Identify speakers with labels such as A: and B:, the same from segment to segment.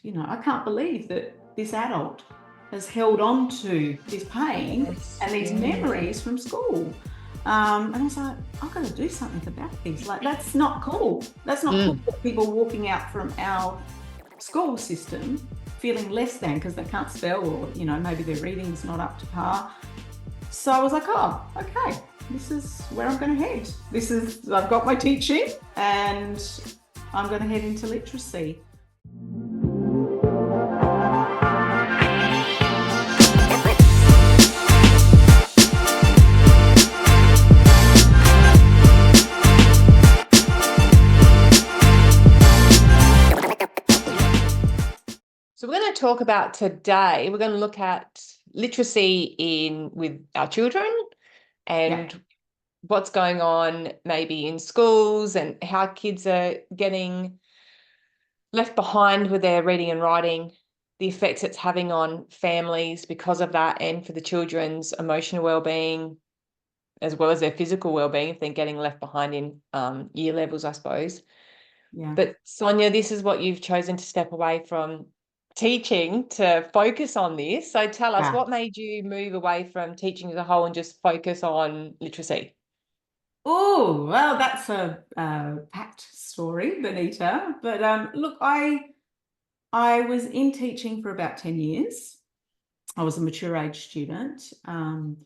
A: I can't believe that this adult has held on to this pain and these memories from school. And I was like, I've got to do something about this. Like, that's not cool. That's not cool for people walking out from our school system feeling less than because they can't spell, or, maybe their reading's not up to par. So I was like, oh, okay, this is where I'm going to head. I've got my teaching and I'm going to head into literacy.
B: So we're going to talk about today, we're going to look at literacy with our children and what's going on maybe in schools and how kids are getting left behind with their reading and writing, the effects it's having on families because of that, and for the children's emotional well-being as well as their physical well-being if they're getting left behind in year levels, I suppose.
A: Yeah.
B: But Sonia, this is what you've chosen to step away from teaching to focus on this. So tell us, what made you move away from teaching as a whole and just focus on literacy?
A: Oh, well, that's a packed story, Bonita. But look, I was in teaching for about 10 years. I was a mature age student. And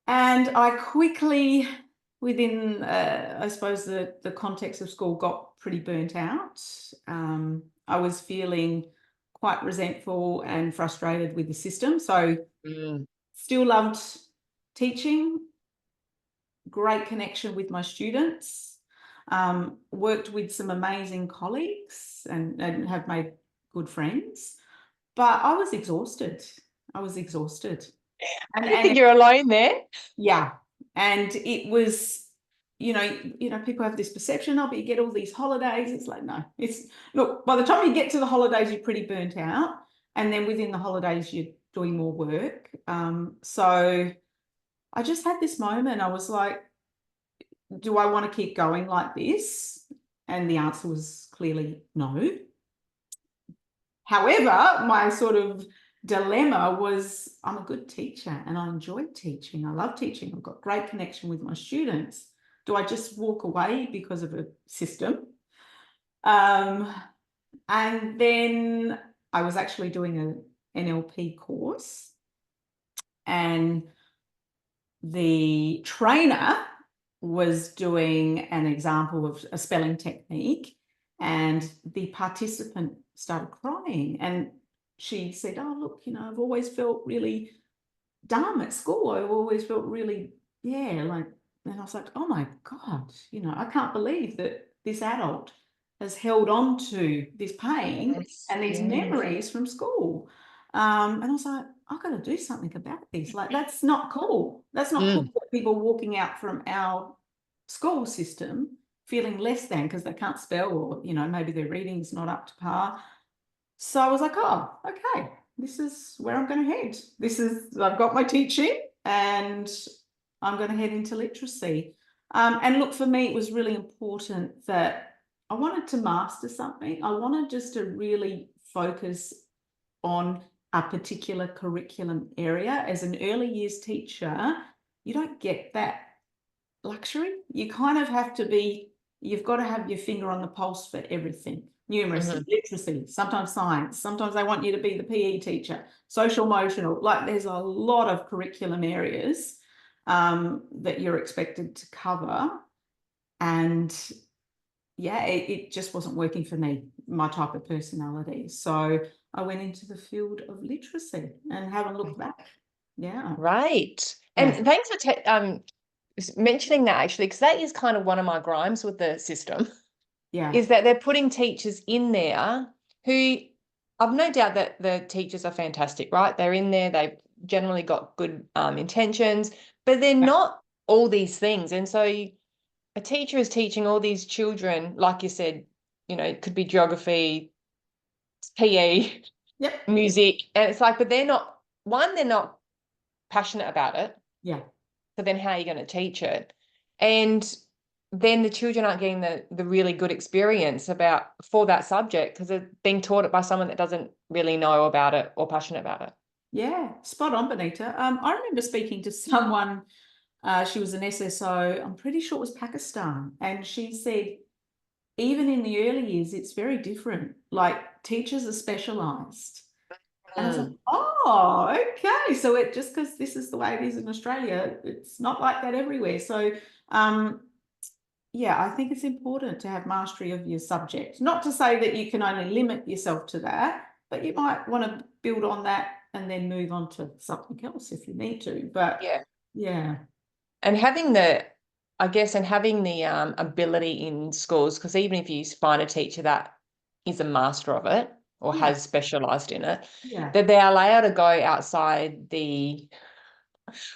A: I quickly, within, I suppose, the context of school, got pretty burnt out. I was feeling quite resentful and frustrated with the system. So still loved teaching, great connection with my students, worked with some amazing colleagues and have made good friends. But I was exhausted.
B: I don't think you're alone there.
A: Yeah. And it was, people have this perception, but you get all these holidays. It's like, no, look, by the time you get to the holidays, you're pretty burnt out. And then within the holidays, you're doing more work. So I just had this moment. I was like, do I want to keep going like this? And the answer was clearly no. However, my sort of dilemma was, I'm a good teacher and I enjoy teaching. I love teaching. I've got great connection with my students. Do I just walk away because of a system? And then I was actually doing an NLP course, and the trainer was doing an example of a spelling technique, and the participant started crying, and she said, oh, look, I've always felt really dumb at school. I've always felt really, and I was like, oh my God, I can't believe that this adult has held on to this pain and these memories from school. And I was like, I've got to do something about this. Like, that's not cool. That's not cool for people walking out from our school system feeling less than because they can't spell, or, maybe their reading's not up to par. So I was like, oh, okay, this is where I'm going to head. I've got my teaching and I'm going to head into literacy. And look, for me, it was really important that I wanted to master something. I wanted just to really focus on a particular curriculum area. As an early years teacher, you don't get that luxury. You kind of have to you've got to have your finger on the pulse for everything. Numeracy, literacy, sometimes science, sometimes they want you to be the PE teacher, social emotional. Like, there's a lot of curriculum areas that you're expected to cover. And it just wasn't working for me, my type of personality. So I went into the field of literacy and haven't looked back. Yeah.
B: Right. And thanks for mentioning that, actually, because that is kind of one of my grimes with the system.
A: Yeah.
B: Is that they're putting teachers in there who, I've no doubt that the teachers are fantastic, right? They're in there, they've generally got good intentions, but they're not all these things. And so a teacher is teaching all these children, like you said, it could be geography, PE, music, and it's like, but they're not passionate about it.
A: Yeah.
B: So then how are you going to teach it? And then the children aren't getting the really good experience for that subject because they're being taught it by someone that doesn't really know about it or passionate about it.
A: Yeah, spot on, Bonita. I remember speaking to someone, she was an SSO, I'm pretty sure it was Pakistan, and she said, even in the early years, it's very different. Like teachers are specialized. And I was like,
B: Mm.
A: oh, okay. So it just because this is the way it is in Australia, it's not like that everywhere. So yeah, I think it's important to have mastery of your subject. Not to say that you can only limit yourself to that, but you might want to build on that and then move on to something else if you need to. But
B: Yeah.
A: yeah,
B: And having the, I guess, and having the ability in schools, because even if you find a teacher that is a master of it or
A: yeah,
B: has specialized in it,
A: yeah,
B: that they're allowed to go outside the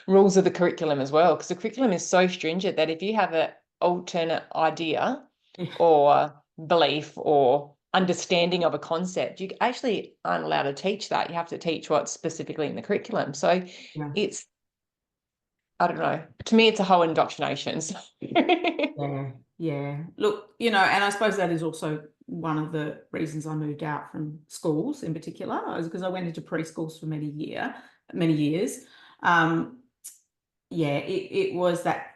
B: rules of the curriculum as well. Because the curriculum is so stringent that if you have an alternate idea
A: yeah,
B: or belief or understanding of a concept, you actually aren't allowed to teach that. You have to teach what's specifically in the curriculum. So
A: yeah.
B: it's, I don't know. To me, it's a whole indoctrination. So.
A: Yeah, yeah. Look, and I suppose that is also one of the reasons I moved out from schools in particular, was because I went into preschools for many years. Yeah, it was that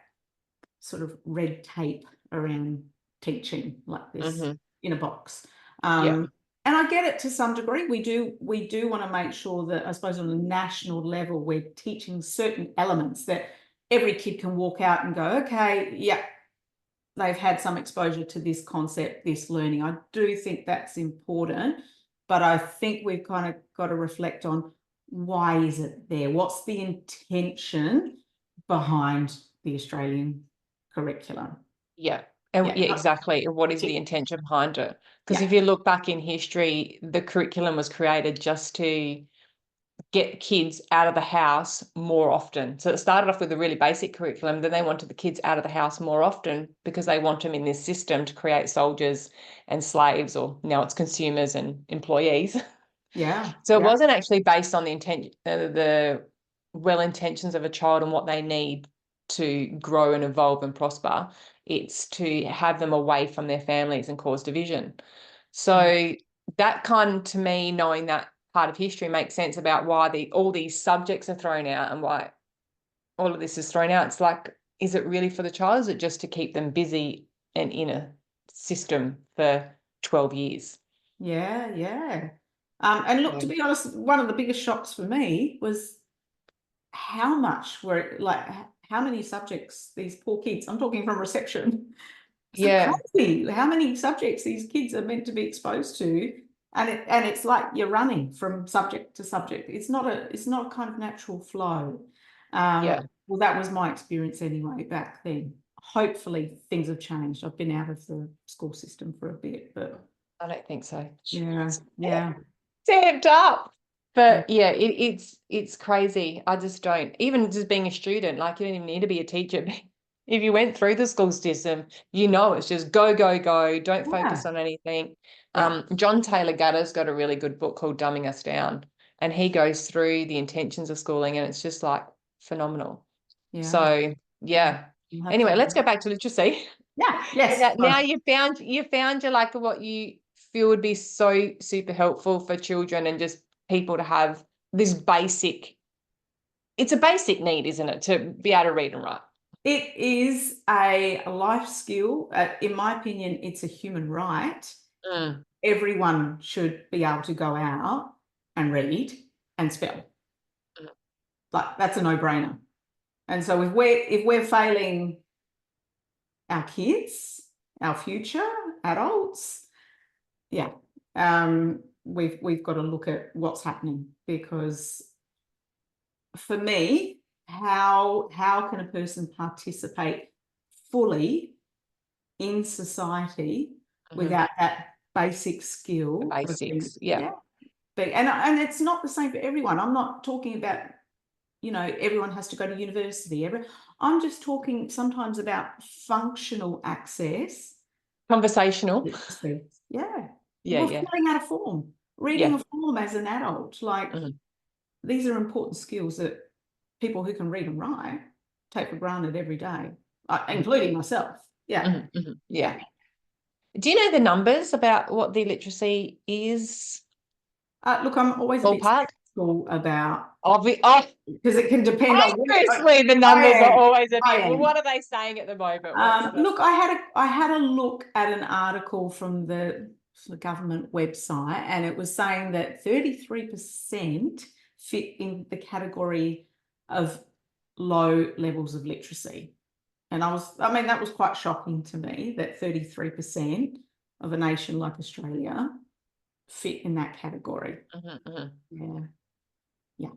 A: sort of red tape around teaching like this
B: Mhm.
A: in a box.
B: Yeah,
A: And I get it to some degree. We do want to make sure that I suppose on a national level we're teaching certain elements that every kid can walk out and go, okay, yeah, they've had some exposure to this concept, this learning. I do think that's important, but I think we've kind of got to reflect on why is it there? What's the intention behind the Australian curriculum?
B: yeah. And
A: Yeah,
B: yeah, exactly. What is the intention behind it? Because
A: yeah,
B: if you look back in history, the curriculum was created just to get kids out of the house more often. So it started off with a really basic curriculum, then they wanted the kids out of the house more often because they want them in this system to create soldiers and slaves, or now it's consumers and employees.
A: yeah,
B: So it
A: yeah,
B: wasn't actually based on the well intentions of a child and what they need to grow and evolve and prosper. It's to have them away from their families and cause division.
A: yeah,
B: So that kind, to me, knowing that part of history makes sense about why all these subjects are thrown out and why all of this is thrown out. It's like, is it really for the child? Is it just to keep them busy and in a system for 12 years?
A: yeah, yeah. And look, to be honest, one of the biggest shocks for me was how much were like how many subjects these poor kids, I'm talking from reception. It's like
B: Yeah,
A: crazy how many subjects these kids are meant to be exposed to. And it's like you're running from subject to subject. It's not a kind of natural flow.
B: yeah.
A: Well, that was my experience anyway back then. Hopefully things have changed. I've been out of the school system for a bit, but
B: I don't think so.
A: yeah, yeah,
B: Stamped up.
A: yeah,
B: But yeah, it's crazy. I just don't. Even just being a student, like you don't even need to be a teacher. If you went through the school system, it's just go, go, go. Don't
A: yeah,
B: focus on anything.
A: yeah,
B: John Taylor Gatter's got a really good book called Dumbing Us Down, and he goes through the intentions of schooling, and it's just like phenomenal.
A: yeah.
B: So yeah.
A: You'll have to
B: Anyway,
A: have
B: let's go back to literacy.
A: yeah,
B: And
A: yes.
B: that now you found your like what you feel would be so super helpful for children and just people to have this basic, it's a basic need, isn't it, to be able to read and write?
A: It is a life skill. In my opinion, it's a human right.
B: Mm.
A: Everyone should be able to go out and read and spell.
B: Mm.
A: Like that's a no-brainer. And so if we're failing our kids, our future adults, yeah, we've got to look at what's happening because for me, how can a person participate fully in society
B: Mhm.
A: without that basic
B: The
A: skill of being,
B: basics, yeah.
A: yeah. But and it's not the same for everyone. I'm not talking about, everyone has to go to university. I'm just talking sometimes about functional access.
B: Conversational.
A: Literacy. Yeah.
B: Yeah,
A: We're
B: yeah.
A: filling out a form, reading
B: Yeah.
A: a form as an adult. Like
B: Mhm.
A: these are important skills that people who can read and write take for granted every day,
B: Mhm.
A: including myself. Yeah.
B: Yeah. Do you know the numbers about what the literacy is?
A: Look, I'm always a bit
B: Ballpark?
A: skeptical about,
B: Oh,
A: because it can depend on
B: obviously the
A: I
B: numbers are
A: am.
B: always a
A: I
B: bit, well,
A: am.
B: what are they saying at the moment? What's the...
A: Look, I had a look at an article from the government website, and it was saying that 33% fit in the category of low levels of literacy. And I mean, that was quite shocking to me, that 33% of a nation like Australia fit in that category. Yeah. Yeah.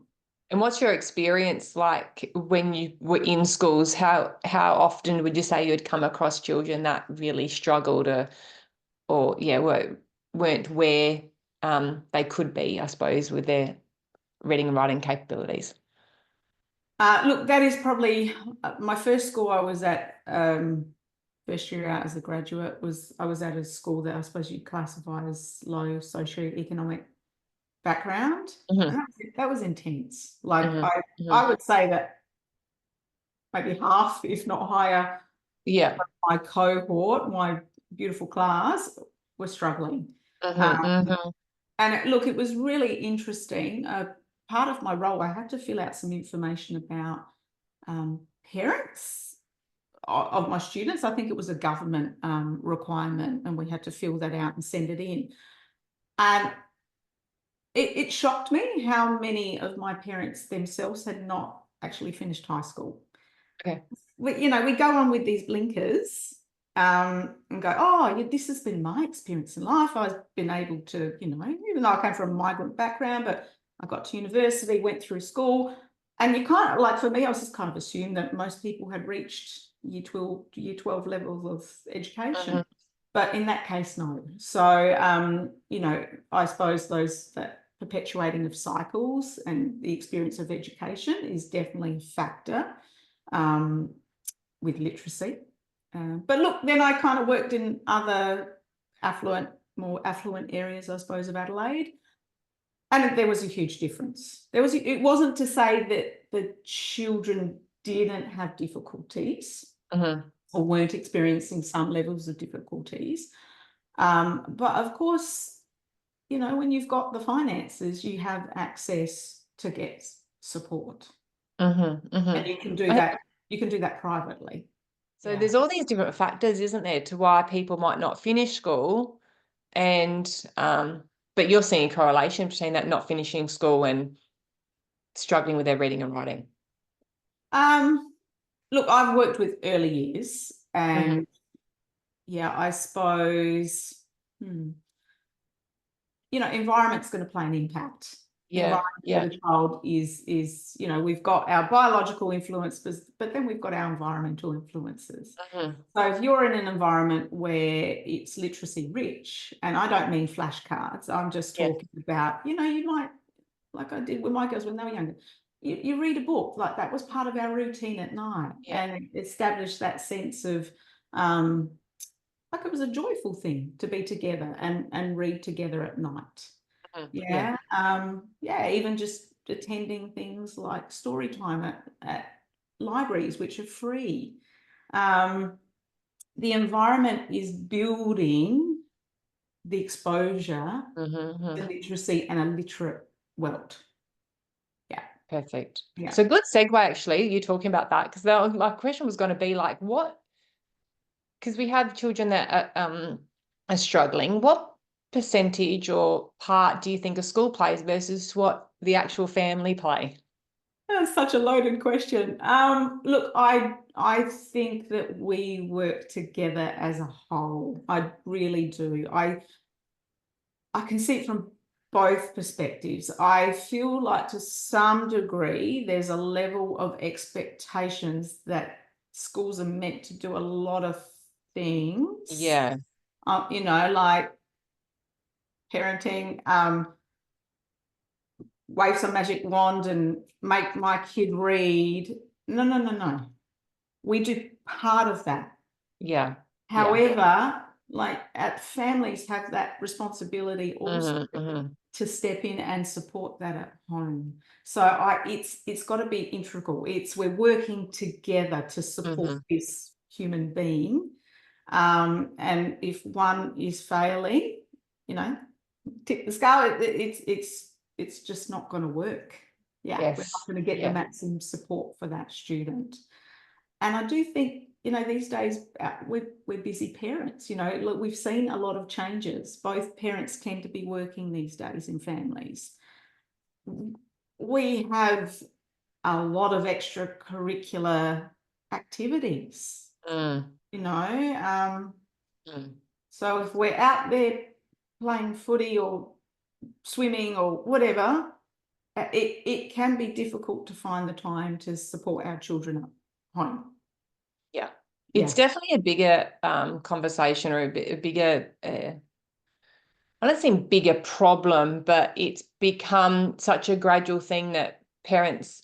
B: And what's your experience like when you were in schools? How often would you say you'd come across children that really struggled or weren't where they could be, I suppose, with their reading and writing capabilities?
A: Look, that is probably my first school I was at, first year out as a graduate, I was at a school that I suppose you'd classify as low socioeconomic background. And that was intense. Like I would say that maybe half, if not higher, my cohort, my beautiful class, were struggling. And look, it was really interesting. Part of my role, I had to fill out some information about parents of my students. I think it was a government requirement, and we had to fill that out and send it in. And it shocked me how many of my parents themselves had not actually finished high school.
B: Okay.
A: We go on with these blinkers and go, oh, this has been my experience in life. I've been able to, even though I came from a migrant background, but I got to university, went through school. And you kind of, like for me, I was just kind of assumed that most people had reached year 12 levels of education. But in that case, no. So, I suppose that perpetuating of cycles and the experience of education is definitely a factor with literacy. But look, then I kind of worked in other more affluent areas, I suppose, of Adelaide. And there was a huge difference. It wasn't to say that the children didn't have difficulties or weren't experiencing some levels of difficulties. But of course, when you've got the finances, you have access to get support. And you can do that. You can do that privately.
B: So there's all these different factors, isn't there, to why people might not finish school, and but you're seeing a correlation between that not finishing school and struggling with their reading and writing.
A: Look, I've worked with early years, and I suppose environment's going to play an impact. The child is we've got our biological influences, but then we've got our environmental influences. So if you're in an environment where it's literacy rich, and I don't mean flashcards, I'm just talking about, you might, like I did with my girls when they were younger, you read a book, like that was part of our routine at night, and it established that sense of like it was a joyful thing to be together and read together at night. Even just attending things like story time at libraries, which are free. The environment is building the exposure to literacy and a literate world.
B: Perfect. So good segue, actually, you talking about that, because my question was going to be like, because we have children that are struggling, what percentage or part do you think a school plays versus what the actual family play?
A: That's such a loaded question. Look, I think that we work together as a whole. I really do. I can see it from both perspectives. I feel like to some degree there's a level of expectations that schools are meant to do a lot of things. Like parenting, wave some magic wand and make my kid read. No. We do part of that. However, like families have that responsibility also to step in and support that at home. So it's got to be integral. We're working together to support this human being. And if one is failing, you know, tip the scale, it's just not going to work. Yeah, we're not
B: Yes.
A: going to get the maximum support for that student. And I do think, you know, these days we're busy parents. You know, look, we've seen a lot of changes. Both parents tend to be working these days in families. We have a lot of extracurricular activities, you know. So if we're out there playing footy or swimming or whatever, it can be difficult to find the time to support our children at home.
B: Yeah. It's definitely a bigger conversation, or a bigger, I don't think bigger problem, but it's become such a gradual thing that parents,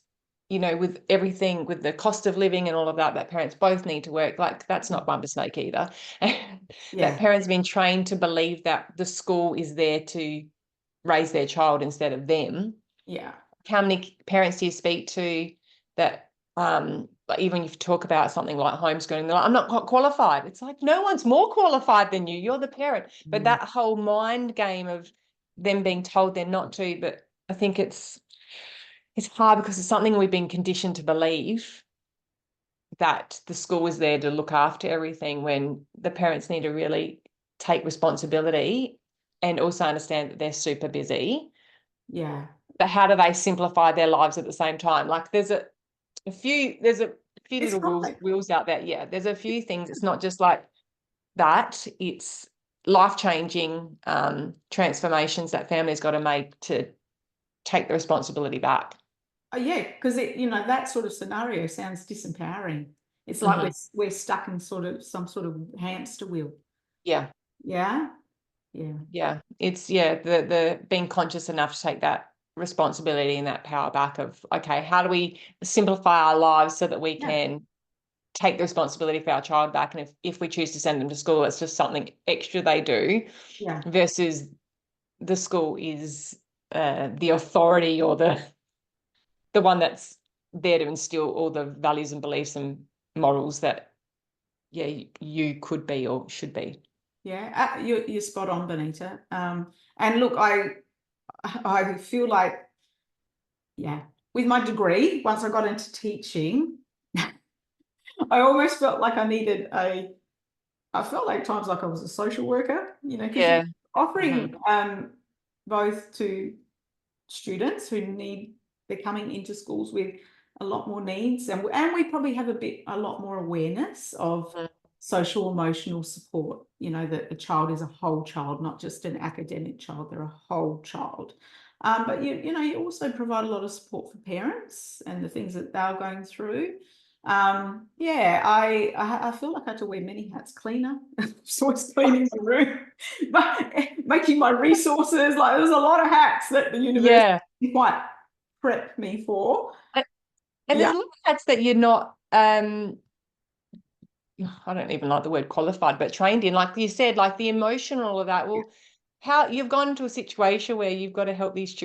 B: you know, with everything, with the cost of living and all of that, that parents both need to work. Like, that's not bumper snake either. That parents have been trained to believe that the school is there to raise their child instead of them.
A: Yeah.
B: How many parents do you speak to that like, even if you talk about something like homeschooling, they're like, I'm not qualified. It's like, no one's more qualified than you. You're the parent. But that whole mind game of them being told they're not to, but I think it's hard because it's something we've been conditioned to believe, that the school is there to look after everything, when the parents need to really take responsibility and also understand that they're super busy.
A: Yeah.
B: But how do they simplify their lives at the same time? Like, there's a few little wheels out there. Yeah, there's a few things. It's not just like that. It's life-changing transformations that families got to make to take the responsibility back.
A: Oh, yeah, because you know, that sort of scenario sounds disempowering. It's like we're stuck in some sort of hamster wheel.
B: Yeah.
A: Yeah. Yeah.
B: Yeah. It's the being conscious enough to take that responsibility and that power back of, okay, how do we simplify our lives so that we can take the responsibility for our child back? And if we choose to send them to school, it's just something extra they do, versus the school is the authority, or the one that's there to instill all the values and beliefs and morals that you could be or should be.
A: Yeah, you're spot on, Bonita. And look, I feel like, with my degree, once I got into teaching, I almost felt like I felt like times like I was a social worker, you know, because you're offering both to students they're coming into schools with a lot more needs, and we probably have a lot more awareness of social emotional support, you know, that a child is a whole child, not just an academic child, they're a whole child. But you know, you also provide a lot of support for parents and the things that they're going through. I feel like I had to wear many hats. Cleaner, so it's cleaning the room, but making my resources, like there's a lot of hats that the university quite prep me for.
B: And there's a lot of hats that you're not I don't even like the word qualified, but trained in, like you said, like the emotional of that. Well, how you've gone into a situation where you've got to help these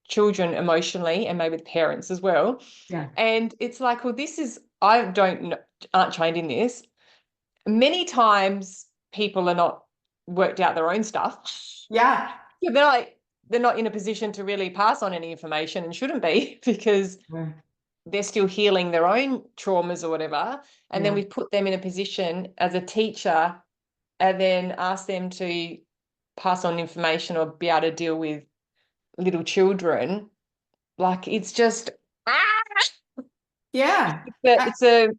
B: children emotionally, and maybe the parents as well.
A: Yeah.
B: And it's like, well, aren't trained in this. Many times people are not worked out their own stuff.
A: Yeah.
B: So they're not in a position to really pass on any information, and shouldn't be, because they're still healing their own traumas or whatever. And then we put them in a position as a teacher, and then ask them to pass on information or be able to deal with little children. Like, it's just, it's a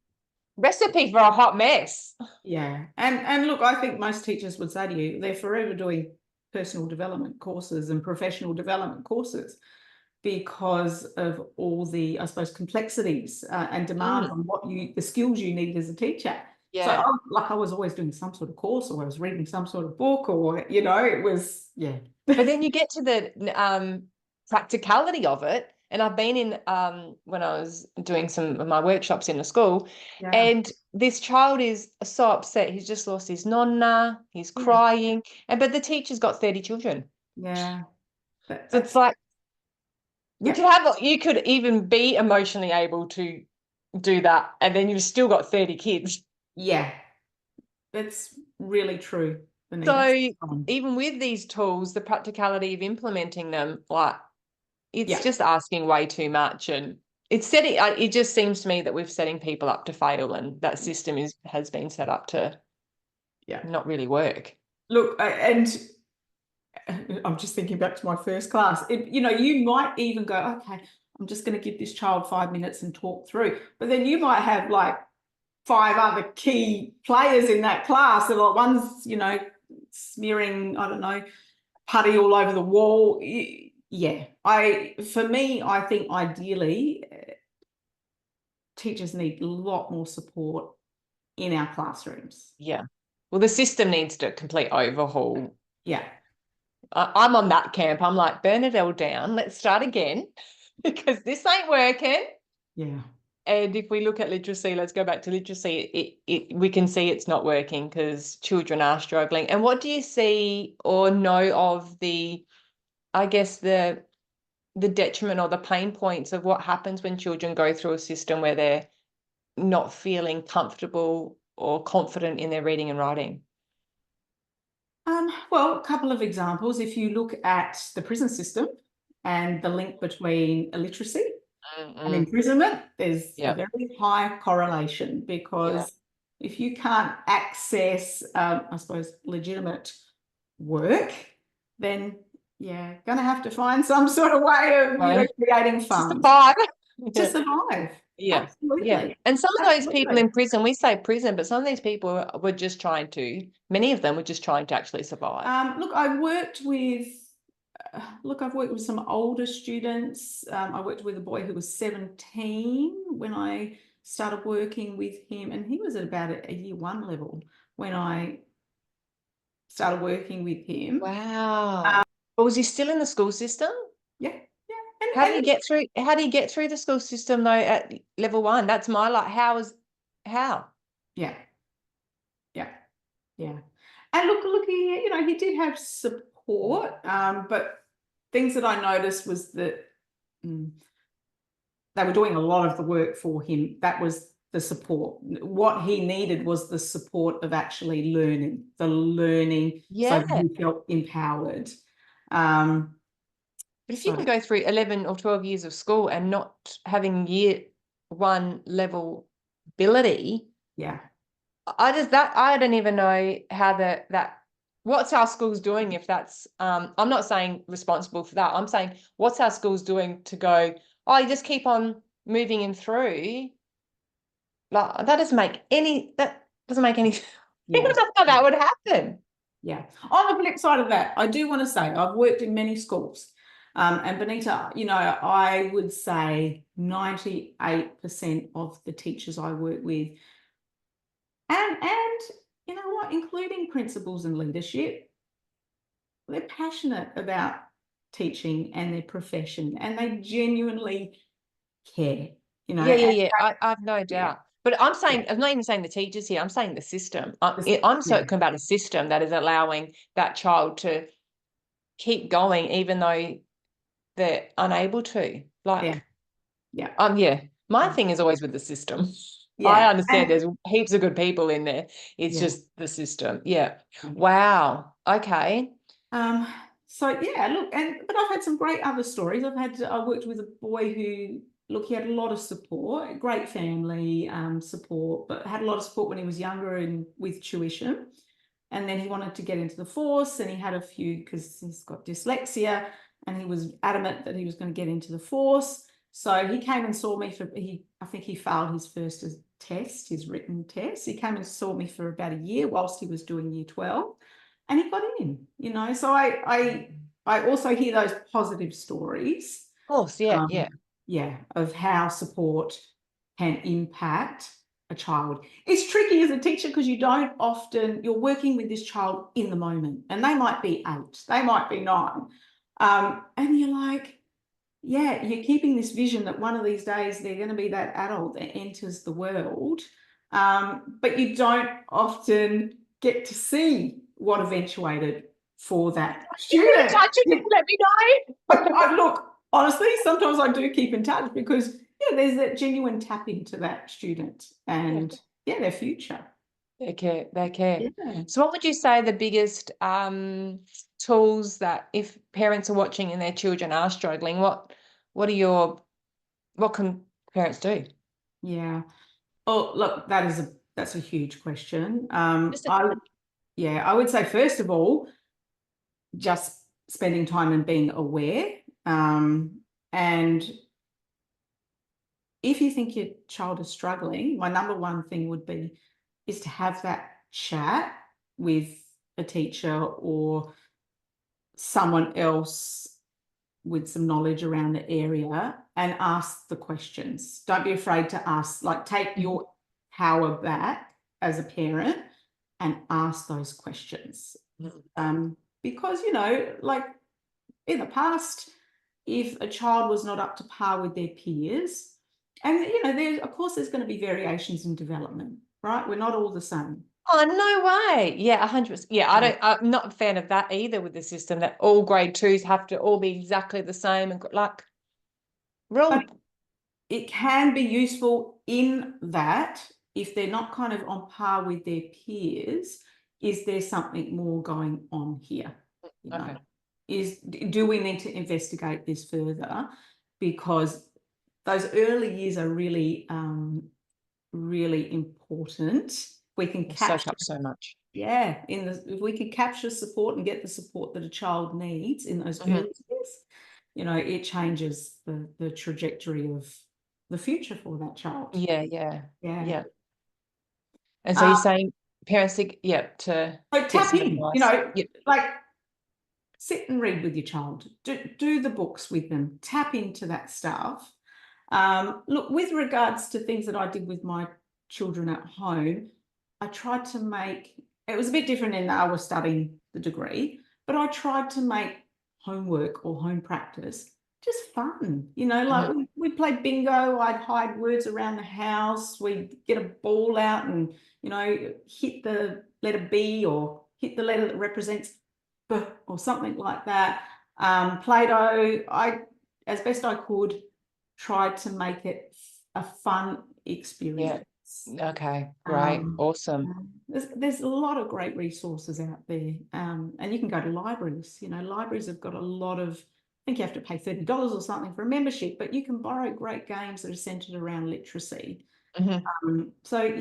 B: recipe for a hot mess.
A: Yeah. And look, I think most teachers would say to you, they're forever doing personal development courses and professional development courses, because of all the, I suppose, complexities and demands on the skills you need as a teacher. So I was always doing some sort of course, or I was reading some sort of book, or, you know, it was,
B: But then you get to the practicality of it. And I've been in, when I was doing some of my workshops in the school, and this child is so upset. He's just lost his nonna, he's crying, but the teacher's got 30 children.
A: Yeah.
B: So it's like, you could even be emotionally able to do that, and then you've still got 30 kids.
A: Yeah. That's really true, Bonita.
B: So even with these tools, the practicality of implementing them, like it's just asking way too much, and it's setting. It just seems to me that we're setting people up to fail, and that system has been set up to not really work.
A: Look, and I'm just thinking back to my first class. You might even go, okay, I'm just going to give this child 5 minutes and talk through, but then you might have like 5 other key players in that class, and like one's smearing, I don't know, putty all over the wall. Yeah, for me, I think ideally teachers need a lot more support in our classrooms.
B: Yeah. Well, the system needs to complete overhaul.
A: Yeah.
B: I'm on that camp. I'm like, burn it all down. Let's start again because this ain't working.
A: Yeah.
B: And if we look at literacy, let's go back to literacy. We can see it's not working because children are struggling. And what do you see or know of I guess the detriment or the pain points of what happens when children go through a system where they're not feeling comfortable or confident in their reading and writing?
A: Well, a couple of examples. If you look at the prison system and the link between illiteracy and imprisonment, there's a very high correlation, because if you can't access, I suppose, legitimate work, then going to have to find some sort of way of creating funds. To survive.
B: Yeah.
A: Absolutely.
B: Yeah. And some of those people in prison, we say prison, but some of these people were just trying to, many of them were just trying to actually survive.
A: Look, I've worked with some older students. I worked with a boy who was 17 when I started working with him, and he was at about a year 1 level when I started working with him.
B: Wow. But was he still in the school system?
A: Yeah.
B: How do you get through the school system though at level 1? That's my how?
A: Yeah. And look, he did have support, but things that I noticed was that they were doing a lot of the work for him. That was the support. What he needed was the support of actually learning, so that he felt empowered.
B: But if you can go through 11 or 12 years of school and not having year 1 level ability, I don't even know how what's our schools doing if that's I'm not saying responsible for that. I'm saying what's our schools doing to go, oh, you just keep on moving him through. Like that doesn't make any I don't know how that would happen.
A: Yeah. On the flip side of that, I do want to say I've worked in many schools. And Bonita, I would say 98% of the teachers I work with, and you know what, including principals and leadership, they're passionate about teaching and their profession, and they genuinely care.
B: I've no doubt. But I'm not even saying the teachers here. I'm saying the system. I'm talking about a system that is allowing that child to keep going, even though they're unable to. My thing is always with the system. I understand there's heaps of good people in there. It's just the system. Yeah. Wow. Okay.
A: So look, but I've had some great other stories. I worked with a boy who, look, he had a lot of support, great family support, but had a lot of support when he was younger and with tuition. And then he wanted to get into the force, and he had a few, because he's got dyslexia, and he was adamant that he was going to get into the force. So he came and saw me I think he failed his first test, his written test. He came and saw me for about a year whilst he was doing year 12, and he got in, So I also hear those positive stories.
B: Of course,
A: of how support can impact a child. It's tricky as a teacher because you're working with this child in the moment, and they might be 8, they might be 9. And you're like, you're keeping this vision that one of these days they're going to be that adult that enters the world. But you don't often get to see what eventuated for that student.
B: Touch it, let me know.
A: Look, honestly, sometimes I do keep in touch because there's that genuine tap into that student and their future.
B: Their care.
A: Yeah.
B: So what would you say are the biggest tools that if parents are watching and their children are struggling, what can parents do?
A: Yeah. Oh, look, that's a huge question.
B: Just a
A: I would say first of all, just spending time and being aware. And if you think your child is struggling, my number one thing would be is to have that chat with a teacher or someone else with some knowledge around the area and ask the questions. Don't be afraid to ask, like take your power back as a parent and ask those questions. Because, like in the past, if a child was not up to par with their peers, and there's going to be variations in development, right? We're not all the same.
B: Oh, no way. Yeah, 100%. Yeah, I'm not a fan of that either with the system that all grade twos have to all be exactly the same and like
A: But
B: real.
A: it can be useful in that if they're not kind of on par with their peers, is there something more going on here?
B: Okay.
A: Do we need to investigate this further? Because those early years are really, really important. We can
B: Soak
A: capture,
B: up so much.
A: if we can capture support and get the support that a child needs in those early years, it changes the trajectory of the future for that child.
B: Yeah.
A: Yeah.
B: And so you're saying parents to
A: So
B: get
A: tap
B: some
A: in,
B: advice.
A: like sit and read with your child, do the books with them, tap into that stuff. Look, with regards to things that I did with my children at home, I tried to make, it was a bit different in that I was studying the degree, but I tried to make homework or home practice just fun. Like we played bingo, I'd hide words around the house, we'd get a ball out and, hit the letter B or hit the letter that represents B or something like that. Play-Doh, as best I could, tried to make it a fun experience.
B: Okay, great. Awesome.
A: There's a lot of great resources out there, and you can go to libraries. Libraries have got a lot of, I think you have to pay $30 or something for a membership, but you can borrow great games that are centered around literacy. So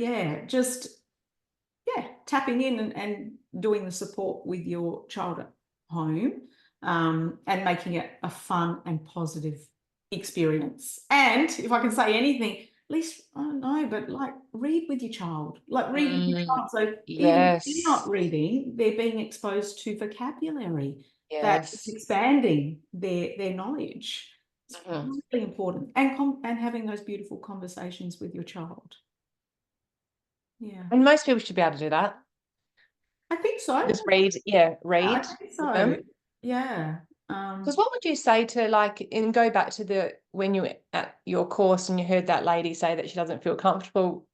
A: tapping in and doing the support with your child at home, and making it a fun and positive experience. And if I can say anything, at least, I don't know, but like read with your child, read with your child. So even if they're not reading, they're being exposed to vocabulary that is expanding their knowledge. It's really important. And having those beautiful conversations with your child. Yeah.
B: And most people should be able to do that.
A: I think so.
B: Just read
A: I
B: with
A: think so.
B: them.
A: Yeah.
B: Because what would you say to and go back to when you were at your course and you heard that lady say that she doesn't feel comfortable,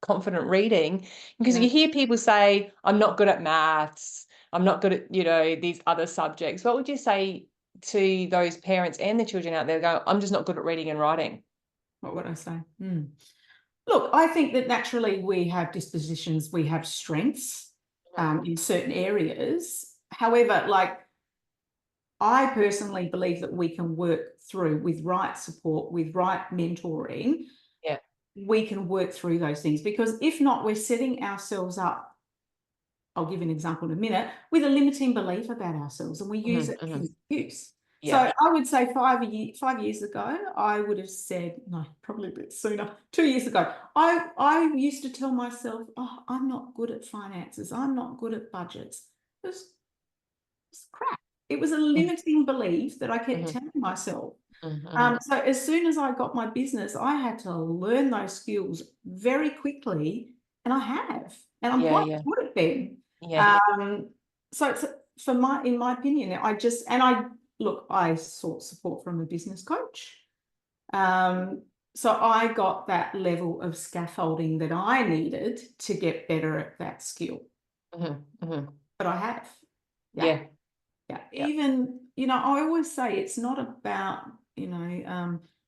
B: confident reading, because you hear people say, I'm not good at maths, I'm not good at, these other subjects. What would you say to those parents and the children out there go, I'm just not good at reading and writing?
A: What would I say? Look, I think that naturally we have dispositions, we have strengths in certain areas. However, I personally believe that we can work through with right support, with right mentoring.
B: Yeah.
A: We can work through those things, because if not, we're setting ourselves up, I'll give you an example in a minute, with a limiting belief about ourselves, and we use it as an excuse. So I would say 5 years ago, I would have said, no, probably a bit sooner, 2 years ago, I used to tell myself, oh, I'm not good at finances, I'm not good at budgets. It was crap. It was a limiting belief that I kept telling myself. So as soon as I got my business, I had to learn those skills very quickly, and I have, and I'm quite good at them. So it's, in my opinion, I sought support from a business coach. So I got that level of scaffolding that I needed to get better at that skill. But I have. Yeah. Even, I always say it's not about,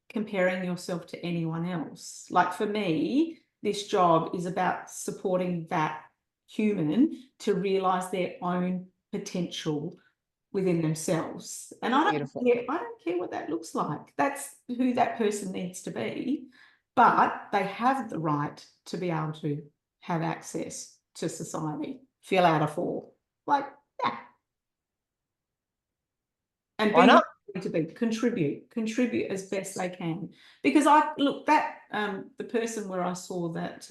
A: comparing yourself to anyone else. Like for me, this job is about supporting that human to realize their own potential within themselves. And I don't care what that looks like. That's who that person needs to be. But they have the right to be able to have access to society, fill out a form. Like, yeah. And
B: Why not?
A: contribute as best they can. Because the person where I saw that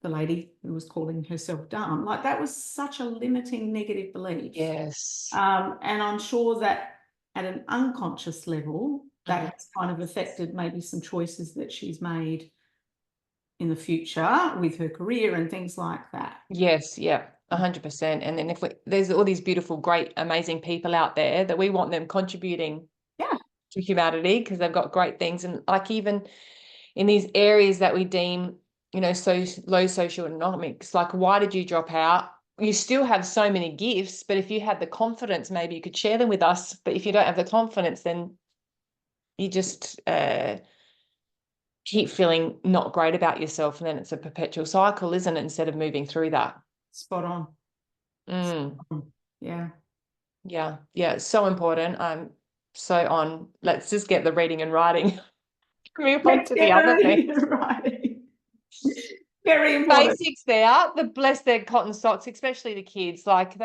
A: the lady who was calling herself dumb, like that was such a limiting negative belief.
B: Yes.
A: And I'm sure that at an unconscious level, that has kind of affected maybe some choices that she's made in the future with her career and things like that.
B: Yes, yeah, 100%. And then there's all these beautiful, great, amazing people out there that we want them contributing to humanity because they've got great things. And like even in these areas that we deem, so low socioeconomics, like why did you drop out? You still have so many gifts, but if you had the confidence, maybe you could share them with us. But if you don't have the confidence, then you just keep feeling not great about yourself, and then it's a perpetual cycle, isn't it, instead of moving through that.
A: Spot on. Yeah.
B: It's so important. I'm so on. Let's just get the reading and writing. Move on to the other thing.
A: Very important.
B: Basics there. The bless their cotton socks, especially the kids. Like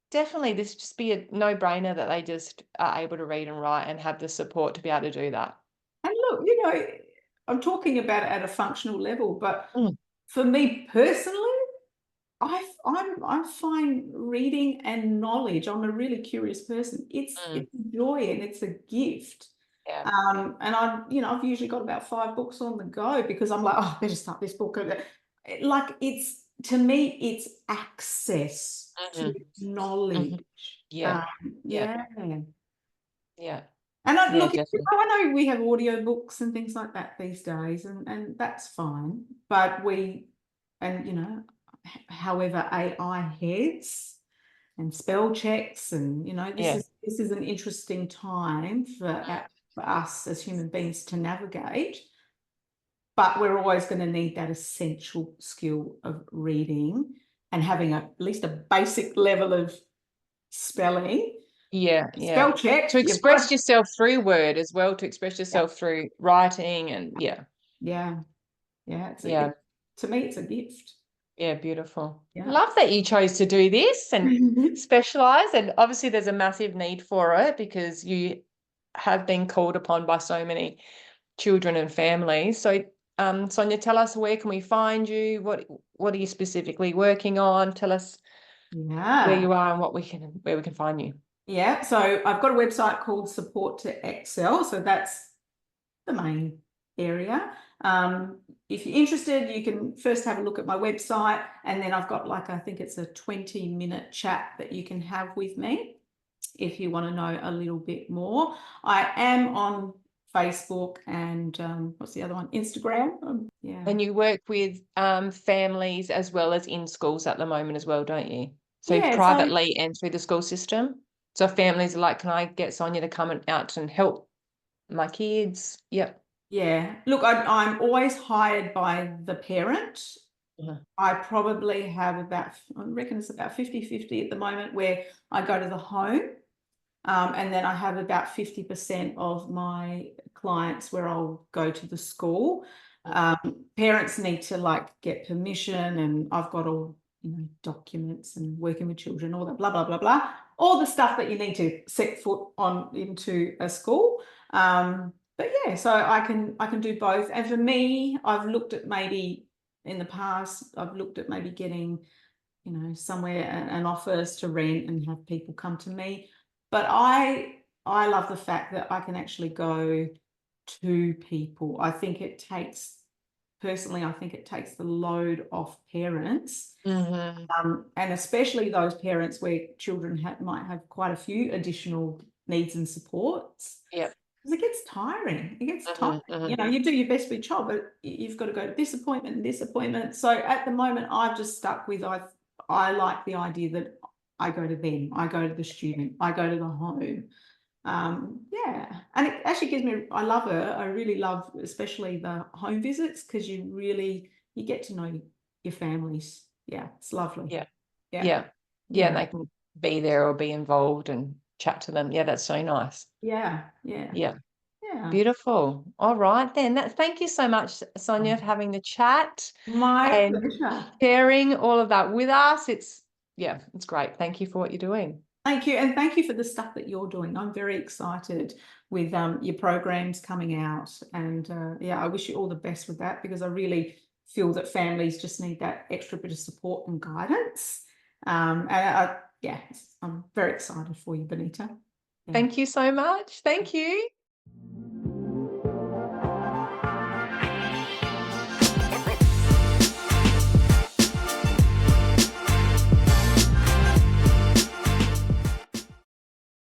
B: definitely, this just be a no-brainer that they just are able to read and write and have the support to be able to do that.
A: And look, I'm talking about it at a functional level, but for me personally, I find reading and knowledge. I'm a really curious person. It's a joy and it's a gift.
B: Yeah.
A: And I've usually got about 5 books on the go because I'm like, oh, I better start this book. Like to me, it's access to knowledge.
B: Yeah.
A: And I know we have audio books and things like that these days, and that's fine. But however AI heads and spell checks, and this is an interesting time for us as human beings to navigate. But we're always going to need that essential skill of reading and having at least a basic level of spelling. Spell check.
B: To express yourself through word as well, to express yourself through writing and
A: to me, it's a gift.
B: Yeah, beautiful. Love that you chose to do this and specialize. And obviously there's a massive need for it because you have been called upon by so many children and families. So Sonia, tell us, where can we find you? What are you specifically working on? Tell us where you are and where we can find you.
A: Yeah, so I've got a website called Support to Excel. So that's the main area. If you're interested, you can first have a look at my website, and then I've got I think it's a 20-minute chat that you can have with me if you want to know a little bit more. I am on Facebook and what's the other one? Instagram.
B: And you work with families as well as in schools at the moment as well, don't you? So privately and through the school system. So families are like, can I get Sonia to come out and help my kids? Yep.
A: Yeah. Look, I'm always hired by the parent. I probably have I reckon it's about 50-50 at the moment where I go to the home. And then I have about 50% of my clients where I'll go to the school. Parents need to get permission, and I've got all documents and working with children, all that blah blah blah blah, all the stuff that you need to set foot on into a school. But yeah, so I can do both. And for me, I've looked at maybe in the past, getting somewhere an office to rent and have people come to me. But I love the fact that I can actually go to people. I think it takes the load off parents, and especially those parents where children might have quite a few additional needs and supports.
B: Yeah.
A: Because it gets tiring. You do your best for your child, but you've got to go to this appointment and this appointment. So at the moment, I've just stuck with I like the idea that I go to them, I go to the student, I go to the home. And it actually gives me, I love it. I really love especially the home visits because you you get to know your families. Yeah, it's lovely.
B: Yeah.
A: Yeah.
B: Yeah. Yeah. And
A: Yeah.
B: they can be there or be involved and chat to them. Yeah, that's so nice.
A: Yeah. Yeah.
B: Yeah.
A: Yeah.
B: Beautiful. All right then. Thank you so much, Sonia, for having the chat
A: My
B: and
A: pleasure.
B: sharing all of that with us. It's great. Thank you for what you're doing.
A: Thank you. And thank you for the stuff that you're doing. I'm very excited with your programs coming out. And yeah, I wish you all the best with that, because I really feel that families just need that extra bit of support and guidance. Yeah, I'm very excited for you, Bonita. Yeah.
B: Thank you so much. Thank you.